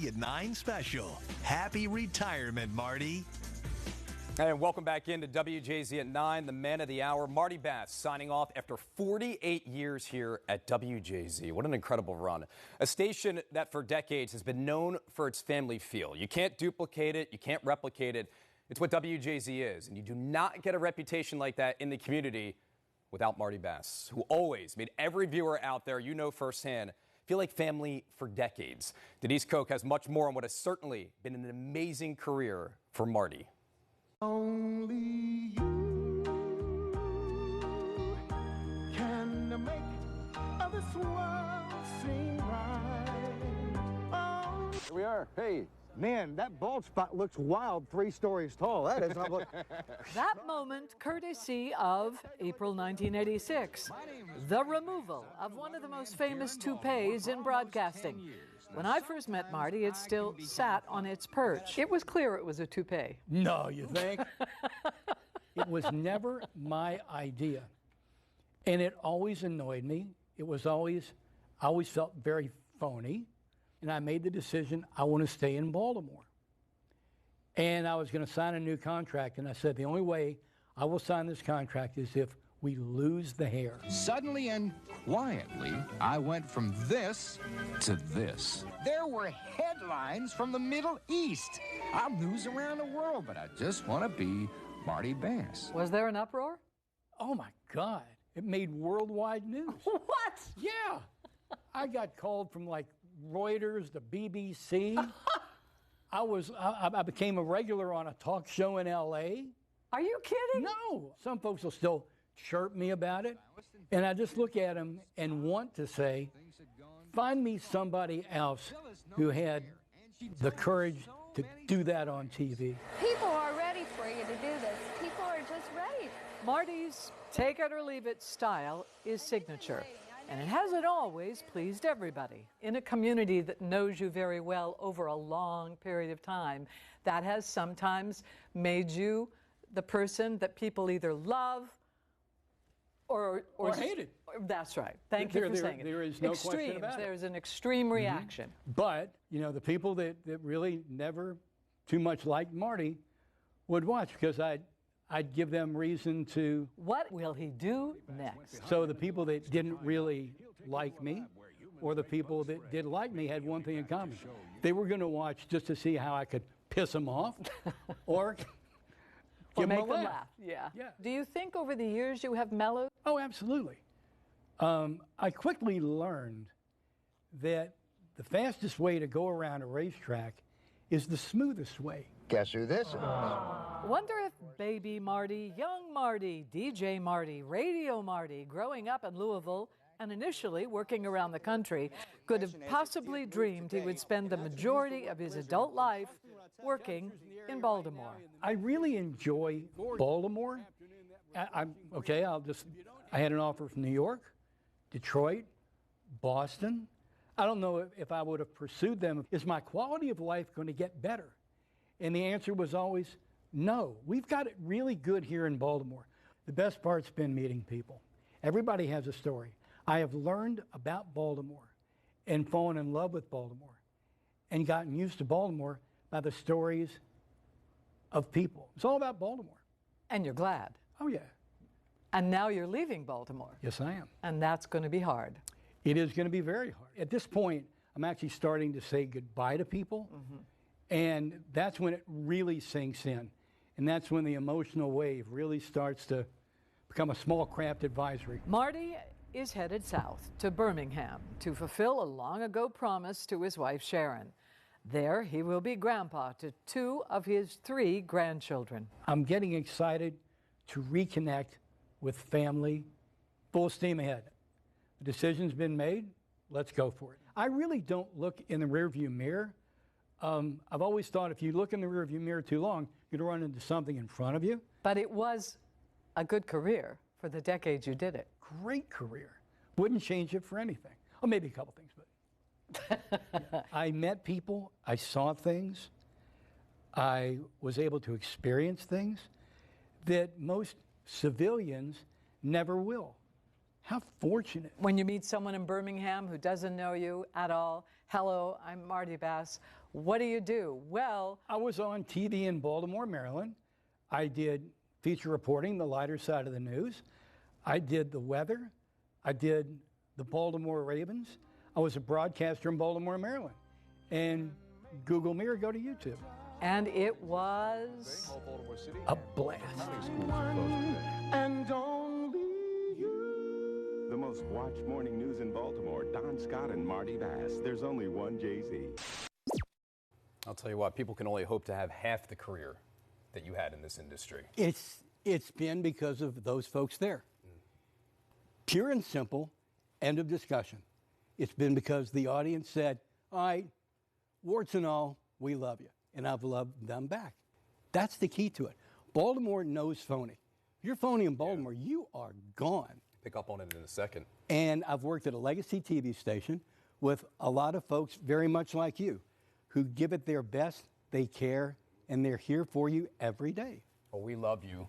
at 9 special. Happy retirement, Marty. And welcome back into WJZ at 9, the man of the hour, Marty Bass, signing off after 48 years here at WJZ. What an incredible run. A station that for decades has been known for its family feel. You can't duplicate it. You can't replicate it. It's what WJZ is. And you do not get a reputation like that in the community without Marty Bass, who always made every viewer out there, you know firsthand, feel like family for decades. Denise Koch has much more on what has certainly been an amazing career for Marty. Only you can make this world seem right. Oh. Here we are. Hey. Man, that bald spot looks wild 3 stories tall. That is not what... That moment courtesy of April 1986, the removal of one of the most famous toupees in broadcasting. When I first met Marty, it still sat on its perch. It was clear it was a toupee. No, you think? It was never my idea. And it always annoyed me. It was always, I always felt very phony. And I made the decision, I want to stay in Baltimore. And I was going to sign a new contract. And I said, the only way I will sign this contract is if we lose the hair. Suddenly and quietly, I went from this to this. There were headlines from the Middle East. I'm news around the world, but I just want to be Marty Bass. Was there an uproar? Oh, my God. It made worldwide news. What? Yeah. I got called from, like, Reuters, the BBC. I became a regular on a talk show in L.A. Are you kidding? No. Some folks will still chirp me about it. And I just look at them and want to say, find me somebody else who had the courage to do that on TV. People are ready for you to do this. People are just ready. Marty's take it or leave it style is signature. And it hasn't always pleased everybody. In a community that knows you very well over a long period of time, that has sometimes made you the person that people either love or hated. That's right. Thank you for saying it. There is no question about it. There's an extreme reaction. But, you know, the people that really never too much liked Marty would watch because I'd give them reason to... What will he do next? So the people that didn't really like me or the people that did like me had one thing in common. They were going to watch just to see how I could piss them off or give them a laugh. Yeah. Do you think over the years you have mellowed? Oh, absolutely. I quickly learned that the fastest way to go around a racetrack is the smoothest way. Guess who this is? Wonder if baby Marty, young Marty, DJ Marty, radio Marty, growing up in Louisville and initially working around the country, could have possibly dreamed he would spend the majority of his adult life working in Baltimore. I really enjoy Baltimore. I had an offer from New York, Detroit, Boston. I don't know if I would have pursued them. Is my quality of life going to get better? And the answer was always no. We've got it really good here in Baltimore. The best part's been meeting people. Everybody has a story. I have learned about Baltimore and fallen in love with Baltimore and gotten used to Baltimore by the stories of people. It's all about Baltimore. And you're glad. Oh, yeah. And now you're leaving Baltimore. Yes, I am. And that's going to be hard. It is going to be very hard. At this point, I'm actually starting to say goodbye to people. And that's when it really sinks in. And that's when the emotional wave really starts to become a small craft advisory. Marty is headed south to Birmingham to fulfill a long-ago promise to his wife, Sharon. There, he will be grandpa to 2 of his 3 grandchildren. I'm getting excited to reconnect with family, full steam ahead. The decision's been made. Let's go for it. I really don't look in the rearview mirror. I've always thought if you look in the rearview mirror too long, you're going to run into something in front of you. But it was a good career for the decades you did it. Great career. Wouldn't change it for anything. Or maybe a couple things, but yeah. I met people. I saw things. I was able to experience things that most civilians never will. How fortunate. When you meet someone in Birmingham who doesn't know you at all, hello, I'm Marty Bass. What do you do? Well, I was on TV in Baltimore, Maryland. I did feature reporting, the lighter side of the news. I did the weather. I did the Baltimore Ravens. I was a broadcaster in Baltimore, Maryland. And Google me or go to YouTube. and it was A blast. And only you. The most watched morning news in Baltimore, Don Scott and Marty Bass. There's only one Jay-Z. I'll tell you what, people can only hope to have half the career that you had in this industry. It's been because of those folks there. Pure and simple, end of discussion. It's been because the audience said, all right, warts and all, we love you. And I've loved them back. That's the key to it. Baltimore knows phony. If you're phony in Baltimore, you are gone. Pick up on it in a second. And I've worked at a legacy TV station with a lot of folks very much like you who give it their best, they care, and they're here for you every day. Well, we love you.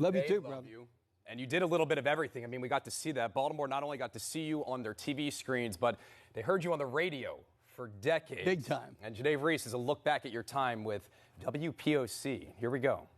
Love you They too, love brother. you. And you did a little bit of everything. I mean, we got to see that. Baltimore not only got to see you on their TV screens, but they heard you on the radio for decades. Big time. And Janae Reese is a look back at your time with WPOC. Here we go.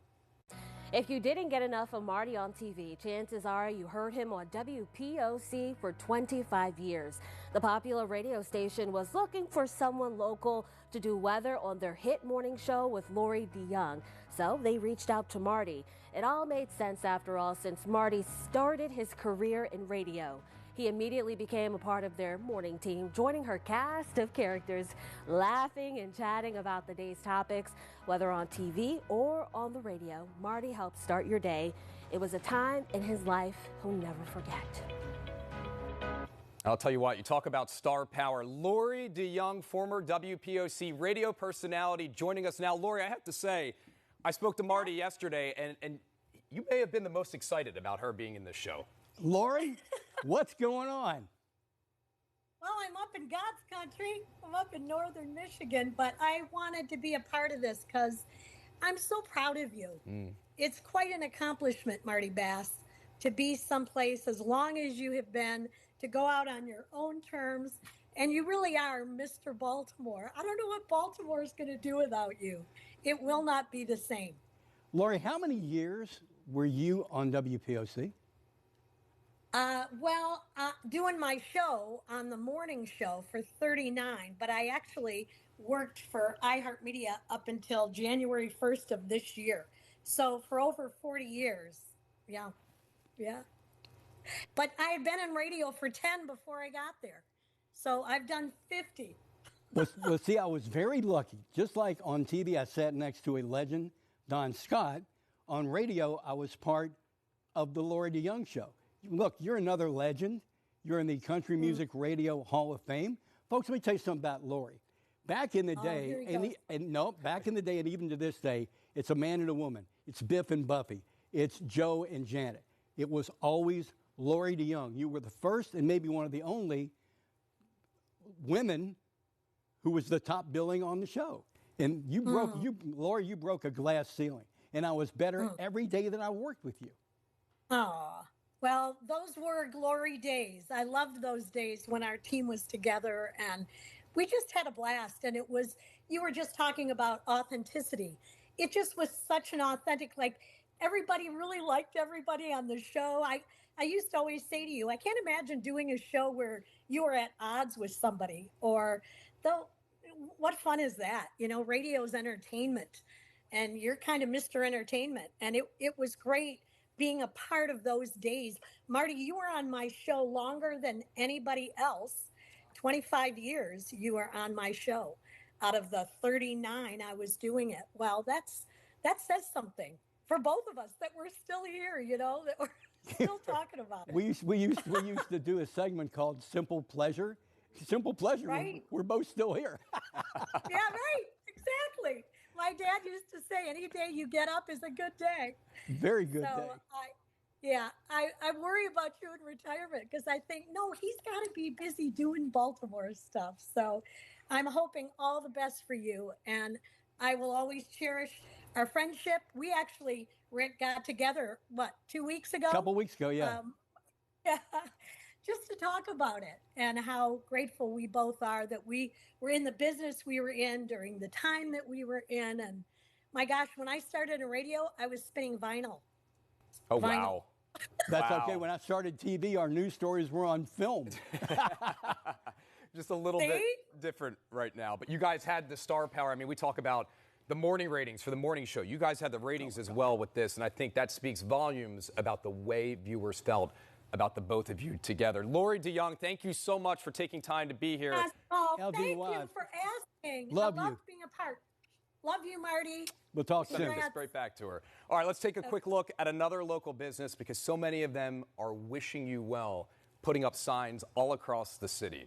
If you didn't get enough of Marty on TV, chances are you heard him on WPOC for 25 years. The popular radio station was looking for someone local to do weather on their hit morning show with Lori DeYoung. So they reached out to Marty. It all made sense after all, since Marty started his career in radio. He immediately became a part of their morning team, joining her cast of characters, laughing and chatting about the day's topics, whether on TV or on the radio. Marty helped start your day. It was a time in his life he'll never forget. I'll tell you what, you talk about star power. Lori DeYoung, former WPOC radio personality, joining us now. Lori, I have to say, I spoke to Marty yesterday, and you may have been the most excited about her being in this show. Lori, what's going on? Well, I'm up in God's country. I'm up in northern Michigan, but I wanted to be a part of this because I'm so proud of you. It's quite an accomplishment, Marty Bass, to be someplace as long as you have been, to go out on your own terms, and you really are Mr. Baltimore. I don't know what Baltimore is going to do without you. It will not be the same. Lori, how many years were you on WPOC? Doing my show on the morning show for 39, but I actually worked for iHeartMedia up until January 1st of this year. So for over 40 years. Yeah. But I had been in radio for 10 before I got there. So I've done 50. Well, see, I was very lucky. Just like on TV, I sat next to a legend, Don Scott. On radio, I was part of the Lori DeYoung show. Look, you're another legend. You're in the Country Music Radio Hall of Fame. Folks, let me tell you something about Lori. Back in the day, back in the day and even to this day, it's a man and a woman. It's Biff and Buffy. It's Joe and Janet. It was always Lori DeYoung. You were the first and maybe one of the only women who was the top billing on the show. And you broke, Lori, you broke a glass ceiling. And I was better every day that I worked with you. Oh, well, those were glory days. I loved those days when our team was together and we just had a blast. And it was, you were just talking about authenticity. It just was such an authentic, like everybody really liked everybody on the show. I used to always say to you, I can't imagine doing a show where you were at odds with somebody, or though, what fun is that? You know, radio's entertainment and you're kind of Mr. Entertainment. And it was great being a part of those days. Marty, you were on my show longer than anybody else. 25 years you were on my show. Out of the 39 I was doing it. Well, that says something for both of us that we're still here, you know, that we're still talking about it. We used to do a segment called Simple Pleasure. Simple Pleasure. Right. We're both still here. Yeah, right. Exactly. My dad used to say, any day you get up is a good day. Very good day. I worry about you in retirement because I think, no, he's got to be busy doing Baltimore stuff. So I'm hoping all the best for you. And I will always cherish our friendship. We actually got together, 2 weeks ago? A couple weeks ago, yeah. just to talk about it and how grateful we both are that we were in the business we were in during the time that we were in. And my gosh, when I started in radio, I was spinning vinyl. Oh, Vinyl. wow. That's Wow. okay. When I started TV, our news stories were on film. Just a little bit different right now. But you guys had the star power. I mean, we talk about the morning ratings for the morning show. You guys had the ratings as well with this, and I think that speaks volumes about the way viewers felt about the both of you together. Lori DeYoung, thank you so much for taking time to be here. Yes. Oh, LB thank you Live. for asking. Love I you. love being a part. Love you, Marty. We'll talk soon. Send this right back to her. All right, let's take a quick look at another local business because so many of them are wishing you well, putting up signs all across the city.